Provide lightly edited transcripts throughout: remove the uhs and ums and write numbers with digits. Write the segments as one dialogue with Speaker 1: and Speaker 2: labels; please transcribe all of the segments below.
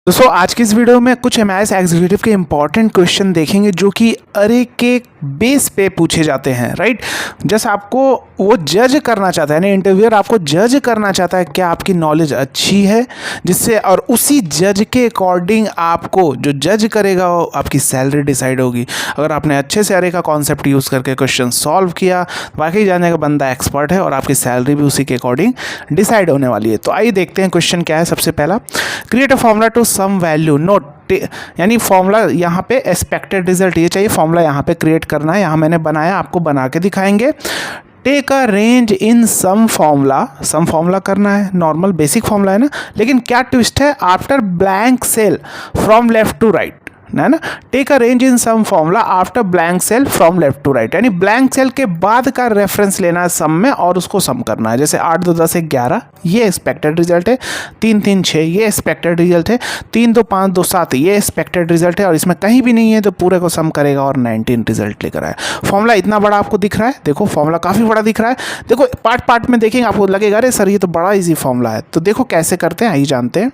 Speaker 1: दोस्तों आज की इस वीडियो में कुछ एमआईएस एग्जीक्यूटिव के इंपॉर्टेंट क्वेश्चन देखेंगे जो कि अरे के बेस पे पूछे जाते हैं। राइट, जैसे आपको वो जज करना चाहता है ना, इंटरव्यूअर आपको जज करना चाहता है क्या आपकी नॉलेज अच्छी है, जिससे और उसी जज के अकॉर्डिंग आपको जो जज करेगा वो आपकी सैलरी डिसाइड होगी। अगर आपने अच्छे से अरे का कॉन्सेप्ट यूज़ करके क्वेश्चन सॉल्व किया, वाकई जाने का बंदा एक्सपर्ट है और आपकी सैलरी भी उसी के अकॉर्डिंग डिसाइड होने वाली है। तो आइए देखते हैं क्वेश्चन क्या है। सबसे पहला, create a formula to sum value note, यानी फॉर्मूला यहाँ पे एक्सपेक्टेड रिजल्ट ये चाहिए, फॉर्मूला यहाँ पे क्रिएट करना है। यहाँ मैंने बनाया, आपको बना के दिखाएंगे। Take a range in sum formula करना है, नॉर्मल बेसिक फॉर्मूला है ना, लेकिन क्या ट्विस्ट है, after blank cell from left to right है ना। Take a range in sum formula after blank cell from left to right, यानी ब्लैंक सेल के बाद का रेफरेंस लेना है सम में और उसको सम करना है। जैसे 8 2 10 11 ये एक्सपेक्टेड रिजल्ट है, 3 3 6 ये एक्सपेक्टेड रिजल्ट है, 3 2 5 2 7 ये एक्सपेक्टेड रिजल्ट है, और इसमें कहीं भी नहीं है तो पूरे को सम करेगा और 19 रिजल्ट लेकर आए। फॉर्मूला इतना बड़ा आपको दिख रहा है, देखो फॉर्मूला काफ़ी बड़ा दिख रहा है। देखो पार्ट पार्ट में देखेंगे आपको लगेगा अरे सर ये तो बड़ा ईजी फॉर्मूला है। तो देखो कैसे करते हैं, आइए जानते हैं।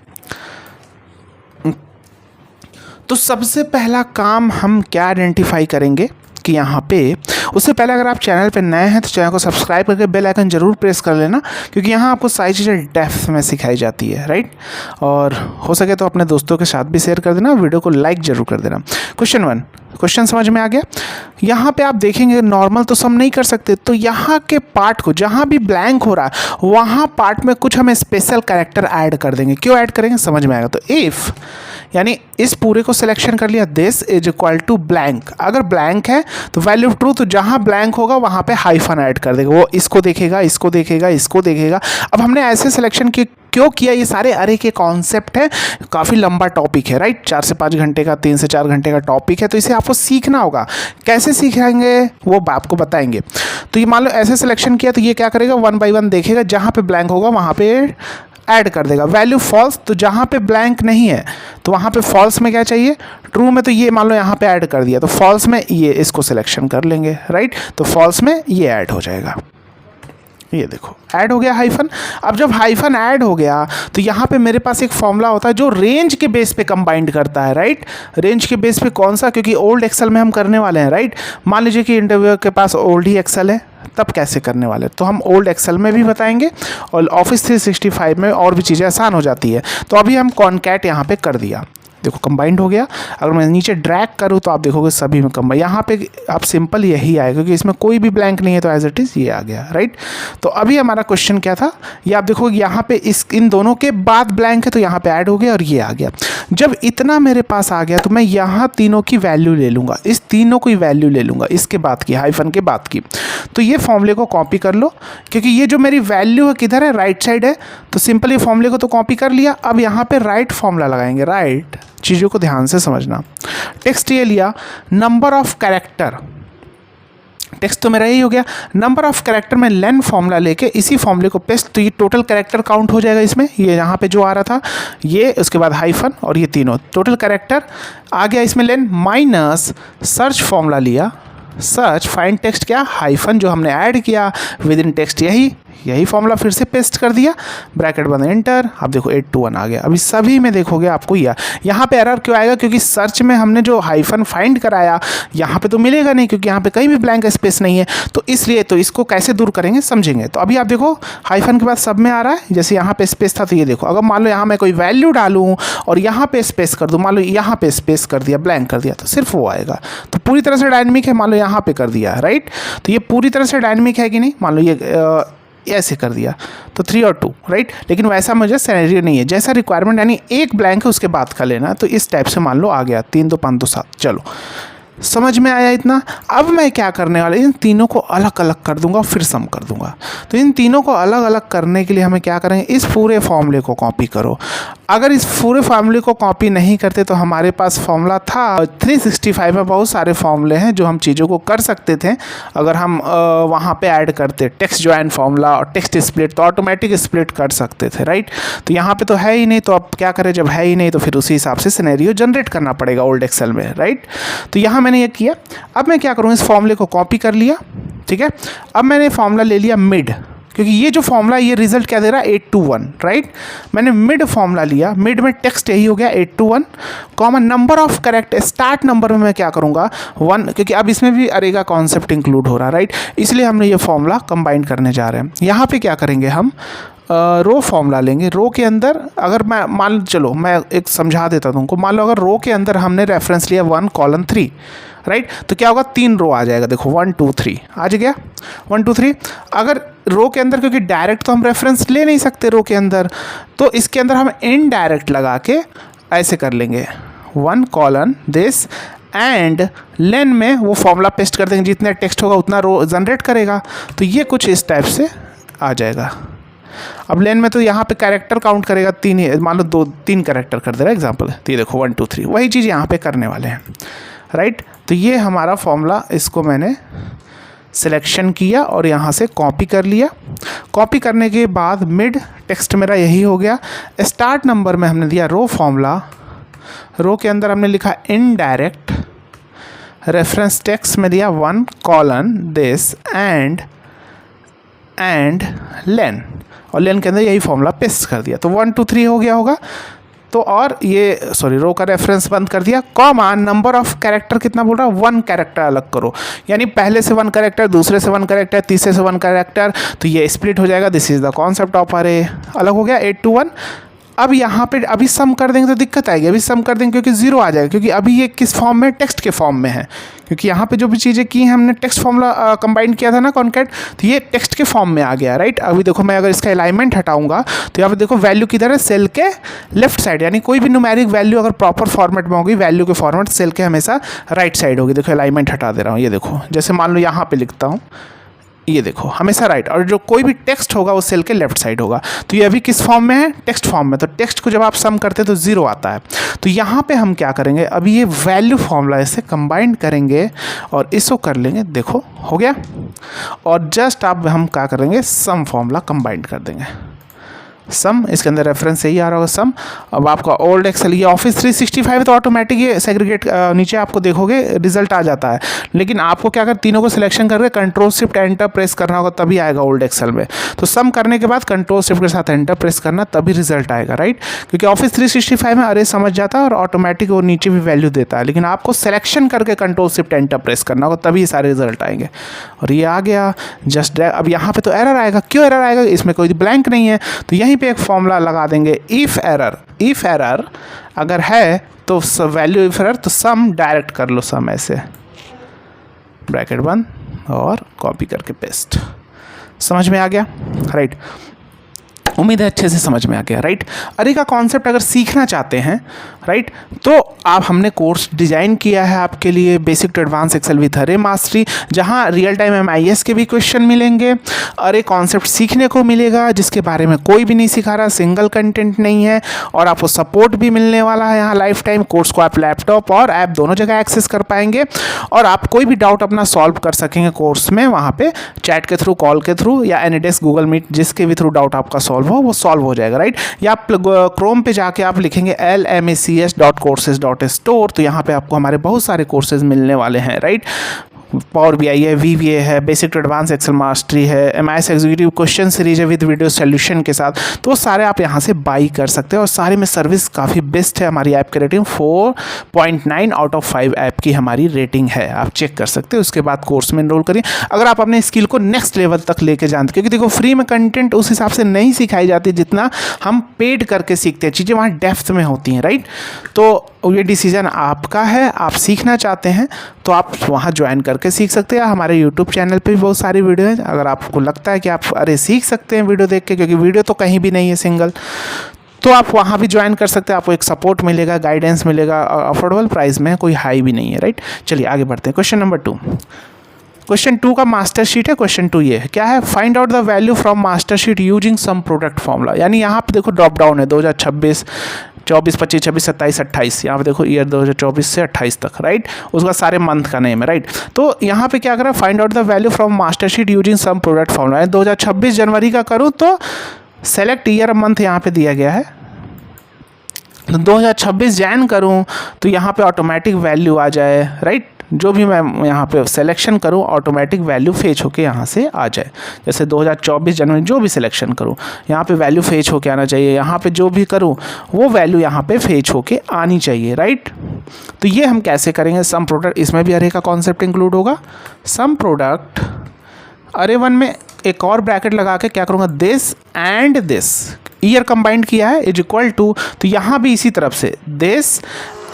Speaker 1: तो सबसे पहला काम हम क्या आइडेंटिफाई करेंगे कि यहाँ पे, उससे पहले अगर आप चैनल पे नए हैं तो चैनल को सब्सक्राइब करके बेल आइकन जरूर प्रेस कर लेना, क्योंकि यहाँ आपको सारी चीज़ें डेप्थ में सिखाई जाती है। राइट, और हो सके तो अपने दोस्तों के साथ भी शेयर कर देना, वीडियो को लाइक जरूर कर देना। क्वेश्चन 1, क्वेश्चन समझ में आ गया। यहाँ पे आप देखेंगे नॉर्मल तो सम नहीं कर सकते, तो यहाँ के पार्ट को जहाँ भी ब्लैंक हो रहा है वहाँ पार्ट में कुछ हम स्पेशल कैरेक्टर ऐड कर देंगे। क्यों ऐड करेंगे समझ में आएगा। तो इफ़, यानी इस पूरे को सिलेक्शन कर लिया, this is equal to blank. अगर ब्लैंक है तो वैल्यू ऑफ ट्रू, तो जहाँ ब्लैंक होगा वहाँ पे हाइफन ऐड कर देगा, वो इसको देखेगा, इसको देखेगा, इसको देखेगा। अब हमने ऐसे सिलेक्शन क्यों किया, ये सारे अरे के कॉन्सेप्ट है, काफ़ी लंबा टॉपिक है। राइट, 4 से 5 घंटे का, 3 से 4 घंटे का टॉपिक है, तो इसे आपको सीखना होगा। कैसे सीखेंगे वो आपको बताएंगे। तो ये मान लो ऐसे सिलेक्शन किया तो ये क्या करेगा, 1 बाई 1 देखेगा, जहाँ पे ब्लैंक होगा वहाँ पे ऐड कर देगा। वैल्यू फॉल्स, तो जहाँ पे ब्लैंक नहीं है तो वहाँ पे फॉल्स में क्या चाहिए, ट्रू में, तो ये मान लो यहाँ पे ऐड कर दिया तो फॉल्स में ये इसको सिलेक्शन कर लेंगे। राइट, तो फॉल्स में ये ऐड हो जाएगा। ये देखो ऐड हो गया हाइफन। अब जब हाइफन ऐड हो गया तो यहाँ पे मेरे पास एक फॉर्मूला होता है जो रेंज के बेस पे कंबाइंड करता है। राइट, रेंज के बेस पे कौन सा, क्योंकि ओल्ड एक्सेल में हम करने वाले हैं। राइट, मान लीजिए कि इंटरव्यूअर के पास ओल्ड ही एक्सेल है, तब कैसे करने वाले, तो हम ओल्ड एक्सेल में भी बताएंगे और ऑफिस 365 में और भी चीज़ें आसान हो जाती है। तो अभी हम कॉन्कैट यहाँ पे कर दिया, देखो कंबाइंड हो गया। अगर मैं नीचे ड्रैग करूँ तो आप देखोगे सभी में कंबाइंड, यहाँ पे आप सिंपल यही आएगा क्योंकि इसमें कोई भी ब्लैंक नहीं है, तो एज इट इज़ ये आ गया। राइट, तो अभी हमारा क्वेश्चन क्या था, ये आप देखोगे यहाँ पे इन दोनों के बाद ब्लैंक है तो यहाँ पे ऐड हो गया और ये आ गया। जब इतना मेरे पास आ गया तो मैं यहाँ तीनों की वैल्यू ले लूँगा, इस तीनों की वैल्यू ले लूँगा, इसके बाद की हाइफन के बाद की। तो ये फॉर्मूले को कॉपी कर लो, क्योंकि ये जो मेरी वैल्यू है किधर है, राइट साइड है, तो सिंपल ये फॉर्मूले को तो कॉपी कर लिया। अब यहाँ पे राइट फॉर्मूला लगाएंगे। राइट, चीज़ों को ध्यान से समझना। टेक्स्ट ये लिया, नंबर ऑफ कैरेक्टर, टेक्स्ट तो मेरा यही हो गया। नंबर ऑफ कैरेक्टर में लेन फॉर्मूला लेके इसी फॉर्मूले को पेस्ट, तो ये टोटल कैरेक्टर काउंट हो जाएगा इसमें, ये यहाँ पे जो आ रहा था ये, उसके बाद हाइफन और ये तीनों टोटल कैरेक्टर आ गया इसमें लेन, माइनस सर्च फॉर्मूला लिया, सर्च फाइंड टेक्स्ट क्या, हाइफन जो हमने ऐड किया विद इन टेक्स्ट, यही फॉर्मूला फिर से पेस्ट कर दिया, ब्रैकेट बंद, एंटर। अब देखो 8 2 1 आ गया। अभी सभी में देखोगे आपको यहाँ पे एरर क्यों आएगा, क्योंकि सर्च में हमने जो हाइफन फाइंड कराया यहाँ पे तो मिलेगा नहीं, क्योंकि यहाँ पे कहीं भी ब्लैंक स्पेस नहीं है, तो इसलिए तो इसको कैसे दूर करेंगे समझेंगे। तो अभी आप देखो हाइफन के बाद सब में आ रहा है, जैसे यहाँ पे स्पेस था तो ये देखो, अगर मान लो यहाँ मैं कोई वैल्यू डालूँ और यहाँ पे स्पेस कर दूँ, मान लो यहाँ पे स्पेस कर दिया, ब्लैंक कर दिया, तो सिर्फ वो आएगा। तो पूरी तरह से डायनेमिक है, मान लो यहाँ पे कर दिया। राइट, तो ये पूरी तरह से डायनेमिक है कि नहीं, मान लो ये ऐसे कर दिया तो 3 और 2। राइट, लेकिन वैसा मुझे सिनेरियो नहीं है, जैसा रिक्वायरमेंट यानी एक ब्लैंक है उसके बाद का लेना, तो इस टाइप से मान लो आ गया 3 2 5 2 7। चलो समझ में आया इतना। अब मैं क्या करने वाला, इन तीनों को अलग अलग कर दूंगा फिर सम कर दूंगा। तो इन तीनों को अलग अलग करने के लिए हमें क्या करेंगे, इस पूरे फॉर्मूले को कॉपी करो। अगर इस पूरे फार्मूले को कॉपी नहीं करते तो हमारे पास फॉर्मूला था 365 में बहुत सारे फॉर्मूले हैं जो हम चीज़ों को कर सकते थे। अगर हम वहाँ पे ऐड करते टेक्स्ट ज्वाइन फॉर्मूला और टेक्स्ट स्प्लिट, तो ऑटोमेटिक स्प्लिट कर सकते थे। राइट, तो यहाँ पे तो है ही नहीं, तो अब क्या करें, जब है ही नहीं तो फिर उसी हिसाब से सिनेरियो जनरेट करना पड़ेगा ओल्ड एक्सेल में। राइट, तो यहाँ मैंने ये किया। अब मैं क्या करूँ, इस फॉर्मूले को कॉपी कर लिया। ठीक है, अब मैंने फॉर्मूला ले लिया मिड, क्योंकि ये जो फॉर्मूला ये रिजल्ट क्या दे रहा है 8 to 1, राइट। मैंने मिड फॉर्मूला लिया, मिड में टेक्स्ट यही हो गया 8 to 1 common number of character, start number में मैं क्या करूँगा 1, क्योंकि अब इसमें भी अरे का कॉन्सेप्ट इंक्लूड हो रहा है, राइट। इसलिए हमने ये फॉर्मूला कंबाइन करने जा रहे हैं। यहाँ पे क्या करेंगे हम रो फॉर्मूला लेंगे। रो के अंदर अगर मैं चलो मैं एक समझा देता हूँ तुमको। मान लो अगर रो के अंदर हमने रेफरेंस लिया 1:3, राइट, तो क्या होगा 3 रो आ जाएगा। देखो 1 2 3 आ गया 1 2 3। अगर रो के अंदर, क्योंकि डायरेक्ट तो हम रेफरेंस ले नहीं सकते रो के अंदर, तो इसके अंदर हम इनडायरेक्ट लगा के ऐसे कर लेंगे 1: दिस एंड लेन में वो फॉर्मूला पेस्ट कर देंगे, जितने टेक्स्ट होगा उतना रो जनरेट करेगा। तो ये कुछ इस टाइप से आ जाएगा। अब लेन में तो यहाँ पे कैरेक्टर काउंट करेगा 3 ही, मान लो 2-3 कैरेक्टर कर दे रहा है एग्जाम्पल, तो ये देखो 1 2 3 वही चीज़ यहाँ पे करने वाले हैं, राइट। तो ये हमारा फॉर्मूला, इसको मैंने सिलेक्शन किया और यहाँ से कॉपी कर लिया। कॉपी करने के बाद मिड टेक्स्ट मेरा यही हो गया। स्टार्ट नंबर में हमने दिया रो फॉर्मूला, रो के अंदर हमने लिखा इनडायरेक्ट, रेफरेंस टेक्स्ट में दिया 1: दिस एंड लेन, और लेन के अंदर यही फॉर्मूला पेस्ट कर दिया। तो 1 2 3 हो गया होगा। तो और ये सॉरी रो का रेफरेंस बंद कर दिया, कॉमा नंबर ऑफ कैरेक्टर कितना बोल रहा है 1 कैरेक्टर अलग करो, यानी पहले से 1 कैरेक्टर, दूसरे से 1 कैरेक्टर, तीसरे से 1 कैरेक्टर, तो ये स्प्लिट हो जाएगा। This is the concept of अरे, अलग हो गया 8 to 1। अब यहाँ पे अभी सम कर देंगे तो दिक्कत आएगी, अभी सम कर देंगे क्योंकि 0 आ जाएगा, क्योंकि अभी ये किस फॉर्म में, टेक्स्ट के फॉर्म में है। क्योंकि यहाँ पे जो भी चीज़ें की हैं हमने टेक्स्ट फॉर्मूला कंबाइन किया था ना कॉन्कैट, तो ये टेक्स्ट के फॉर्म में आ गया, राइट। अभी देखो मैं अगर इसका अलाइनमेंट हटाऊंगा तो यहाँ पे देखो वैल्यू किधर है, सेल के लेफ्ट साइड, यानी कोई भी न्यूमेरिक वैल्यू अगर प्रॉपर फॉर्मेट में होगी, वैल्यू के फॉर्मेट सेल के हमेशा राइट साइड होगी। देखो अलाइनमेंट हटा दे रहा हूँ, ये देखो जैसे मान लो यहाँ पे लिखता हूँ, ये देखो हमेशा राइट, और जो कोई भी टेक्स्ट होगा वो सेल के लेफ्ट साइड होगा। तो ये अभी किस फॉर्म में है, टेक्स्ट फॉर्म में। तो टेक्स्ट को जब आप सम करते हैं तो 0 आता है। तो यहाँ पे हम क्या करेंगे, अभी ये वैल्यू फॉर्मूला इसे कंबाइन करेंगे और इसको कर लेंगे, देखो हो गया। और जस्ट अब हम क्या करेंगे, सम फॉर्मूला कंबाइन कर देंगे। सम, इसके अंदर रेफरेंस यही आ रहा होगा सम। अब आपका ओल्ड एक्सेल, ये ऑफिस 365 तो ऑटोमेटिक ये सेग्रीगेट नीचे आपको देखोगे रिजल्ट आ जाता है, लेकिन आपको क्या कर तीनों को सिलेक्शन करके कंट्रोल शिफ्ट एंटर प्रेस करना होगा, तभी आएगा ओल्ड एक्सेल में। तो सम करने के बाद कंट्रोल शिफ्ट के साथ एंटर प्रेस करना, तभी रिजल्ट आएगा, राइट। क्योंकि ऑफिस 365 में अरे समझ जाता है और ऑटोमेटिक वो नीचे भी वैल्यू देता है, लेकिन आपको सिलेक्शन करके कंट्रोल शिफ्ट एंटर प्रेस करना होगा, तभी सारे रिजल्ट आएंगे। और ये आ गया जस्ट। अब यहाँ पे तो एरर आएगा, क्यों एरर आएगा, इसमें कोई ब्लैंक नहीं है, तो यहीं पे एक फॉर्मूला लगा देंगे, इफ एरर अगर है तो वैल्यू इफ एरर, तो सम डायरेक्ट कर लो, सम ऐसे ब्रैकेट बंद और कॉपी करके पेस्ट। समझ में आ गया, राइट। उम्मीद है अच्छे से समझ में आ गया, राइट। अरे का कॉन्सेप्ट अगर सीखना चाहते हैं, राइट, तो आप हमने कोर्स डिज़ाइन किया है आपके लिए, basic to advance Excel with array mastery, जहां रियल टाइम MIS के भी क्वेश्चन मिलेंगे, अरे कॉन्सेप्ट सीखने को मिलेगा जिसके बारे में कोई भी नहीं सिखा रहा, सिंगल कंटेंट नहीं है, और आपको सपोर्ट भी मिलने वाला है यहाँ लाइफ टाइम। कोर्स को आप लैपटॉप और ऐप दोनों जगह एक्सेस कर पाएंगे, और आप कोई भी डाउट अपना सॉल्व कर सकेंगे कोर्स में, वहाँ पे चैट के थ्रू, कॉल के थ्रू या एनीडेस्क, गूगल मीट, जिसके भी थ्रू डाउट आपका सॉल्व हो वो सॉल्व हो जाएगा, राइट। या आप क्रोम पे जाके आप लिखेंगे lmacs.courses.store, तो यहाँ पे आपको हमारे बहुत सारे कोर्सेज मिलने वाले हैं, राइट। पावर BI है, VBA है, basic to advance Excel mastery है, MIS एग्जीक्यूटिव क्वेश्चन सीरीज है विद वीडियो सोल्यूशन के साथ, तो वो सारे आप यहाँ से बाई कर सकते हैं। और सारे में सर्विस काफ़ी बेस्ट है, हमारी ऐप की रेटिंग 4.9 आउट ऑफ 5 ऐप की हमारी रेटिंग है, आप चेक कर सकते हैं। उसके बाद कोर्स में इनरोल करिए अगर आप अपने स्किल को नेक्स्ट लेवल तक लेके जानते, क्योंकि देखो फ्री में कंटेंट उस हिसाब से नहीं सिखाई जाती जितना हम पेड करके सीखते हैं, चीज़ें वहाँ डेप्थ में होती हैं, राइट। तो ये डिसीजन आपका है, आप सीखना चाहते हैं तो आप वहाँ ज्वाइन करके सीख सकते हैं। हमारे YouTube चैनल पे भी बहुत सारी वीडियो हैं, अगर आपको लगता है कि आप अरे सीख सकते हैं वीडियो देख के, क्योंकि वीडियो तो कहीं भी नहीं है सिंगल, तो आप वहाँ भी ज्वाइन कर सकते हैं। आपको एक सपोर्ट मिलेगा, गाइडेंस मिलेगा, अफोर्डेबल प्राइस में, कोई हाई भी नहीं है, राइट। चलिए आगे बढ़ते हैं। क्वेश्चन नंबर 2, क्वेश्चन 2 का मास्टर शीट है। क्वेश्चन 2 ये है, क्या है, find out the value from master sheet using sum product formula. यानी यहाँ पे देखो ड्रॉप डाउन है 2026, 24, 25, 26, 27, 28, यहाँ पे देखो ईयर 2024 से 28 तक, राइट। उसका सारे मंथ का नेम है, राइट। तो यहाँ पे क्या करा, find out the value from master sheet using sum product formula. 2026 जनवरी का करूँ तो सेलेक्ट ईयर मंथ यहाँ पे दिया गया है, तो 2026 जैन करूँ तो यहाँ पे ऑटोमेटिक वैल्यू आ जाए, राइट। जो भी मैं यहाँ पे सिलेक्शन करूँ ऑटोमेटिक वैल्यू फेच होके यहाँ से आ जाए। जैसे 2024 जनवरी जो भी सिलेक्शन करूँ यहाँ पे वैल्यू फेच होके आना चाहिए, यहाँ पे जो भी करूँ वो वैल्यू यहाँ पे फेच होके आनी चाहिए, राइट। तो ये हम कैसे करेंगे, सम प्रोडक्ट, इसमें भी अरे का कॉन्सेप्ट इंक्लूड होगा। सम प्रोडक्ट अरे वन में एक और ब्रैकेट लगा के क्या करूँगा, this and this year combined किया है इज इक्वल टू, तो यहाँ भी इसी तरफ से दिस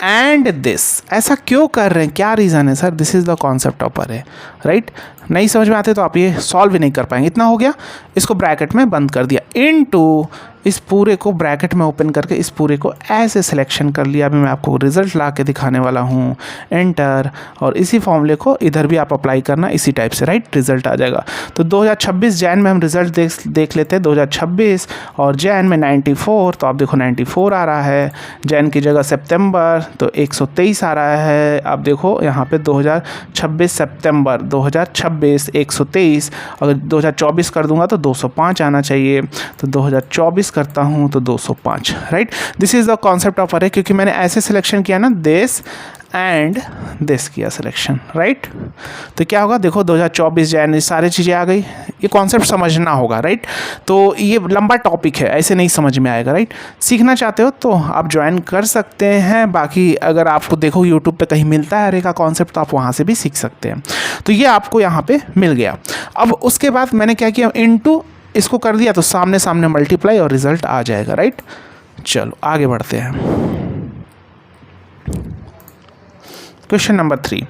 Speaker 1: एंड दिस। ऐसा क्यों कर रहे हैं, क्या रीज़न है sir, this is the concept of अरे, राइट। नहीं समझ में आते तो आप ये सॉल्व भी नहीं कर पाएंगे। इतना हो गया, इसको ब्रैकेट में बंद कर दिया, इनटू इस पूरे को ब्रैकेट में ओपन करके इस पूरे को ऐसे सिलेक्शन कर लिया। अभी मैं आपको रिजल्ट ला के दिखाने वाला हूँ, एंटर, और इसी फॉर्मूले को इधर भी आप अप्लाई करना इसी टाइप से, राइट, रिजल्ट आ जाएगा। तो 2026 जैन में हम रिजल्ट देख लेते हैं, 2026 और जैन में 94, तो आप देखो 94 आ रहा है। जैन की जगह सितंबर तो 123 आ रहा है। आप देखो यहाँ पे 2026 सितंबर 2026 123, अगर 2024 कर दूंगा तो 205 आना चाहिए, तो 2024 करता हूँ तो 205, right. This is the concept of अरे, क्योंकि मैंने ऐसे सिलेक्शन किया ना, दिस एंड दिस किया सिलेक्शन, राइट। तो क्या होगा, देखो 2024 जैन सारी चीज़ें आ गई। ये कॉन्सेप्ट समझना होगा, राइट। तो ये लंबा टॉपिक है, ऐसे नहीं समझ में आएगा, राइट। सीखना चाहते हो तो आप ज्वाइन कर सकते हैं, बाकी अगर आपको देखो यूट्यूब पे कहीं मिलता है अरे का कॉन्सेप्ट तो आप वहाँ से भी सीख सकते हैं। तो ये आपको यहाँ पे मिल गया। अब उसके बाद मैंने क्या किया, इनटू इसको कर दिया तो सामने सामने मल्टीप्लाई और रिजल्ट आ जाएगा, राइट। चलो आगे बढ़ते हैं। क्वेश्चन नंबर 3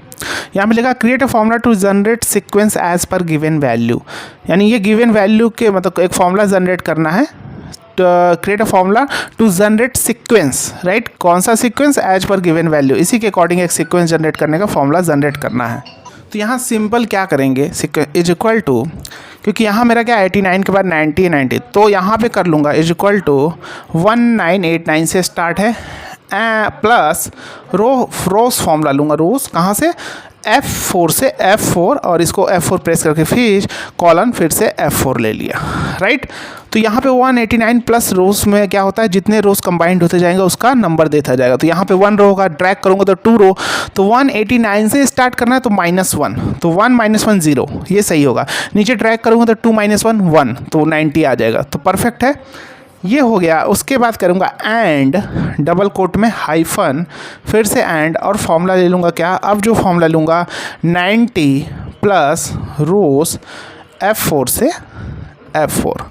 Speaker 1: यहाँ मिलेगा, create a formula to generate sequence as per given value. यानी ये गिवन वैल्यू के मतलब एक फॉर्मूला जनरेट करना है, create a formula to generate sequence, right. कौन सा sequence, as per given value, इसी के अकॉर्डिंग एक सीक्वेंस जनरेट करने का फॉर्मूला जनरेट करना है। तो यहाँ सिंपल क्या करेंगे, सीक्वेंस इज इक्वल टू, क्योंकि यहाँ मेरा क्या 89 के बाद 90 90, तो यहाँ पे कर लूँगा इज इक्वल टू 1989 से स्टार्ट है, प्लस रोज फॉर्मूला लूँगा, रोज कहाँ से, F4 से F4, और इसको F4 प्रेस करके फिर कॉलन फिर से F4 ले लिया, राइट। तो यहाँ पे 189 प्लस रोज में क्या होता है, जितने रोज कंबाइंड होते जाएंगे उसका नंबर देता जाएगा। तो यहाँ पे 1 रो होगा, ड्रैग करूँगा तो 2 रो, तो 189 से स्टार्ट करना है तो -1, तो 1 -1 0, ये सही होगा। नीचे ड्रैग करूँगा तो 2 -1 1, तो 90 आ जाएगा, तो परफेक्ट है, ये हो गया। उसके बाद करूँगा एंड, डबल कोट में हाइफन, फिर से एंड, और फॉर्मूला ले लूँगा क्या, अब जो फॉर्मूला लूँगा 90 प्लस रोज F4 से F4,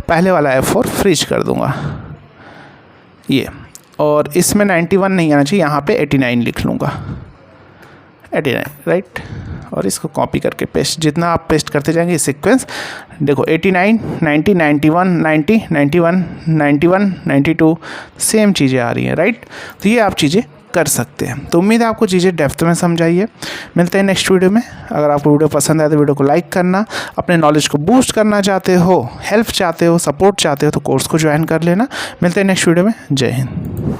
Speaker 1: पहले वाला F4 फ्रीज कर दूँगा ये, और इसमें 91 नहीं आना चाहिए, यहाँ पे 89 लिख लूँगा, 89, राइट। और इसको कॉपी करके पेस्ट, जितना आप पेस्ट करते जाएंगे सीक्वेंस, देखो 89 90 91 90 91 91 92, सेम चीज़ें आ रही हैं, राइट। तो ये आप चीज़ें कर सकते हैं। तो उम्मीद है आपको चीज़ें डेप्थ में समझाइए। मिलते हैं नेक्स्ट वीडियो में। अगर आपको वीडियो पसंद आए तो वीडियो को लाइक करना, अपने नॉलेज को बूस्ट करना चाहते हो, हेल्प चाहते हो, सपोर्ट चाहते हो तो कोर्स को ज्वाइन कर लेना। मिलते हैं नेक्स्ट वीडियो में। जय हिंद।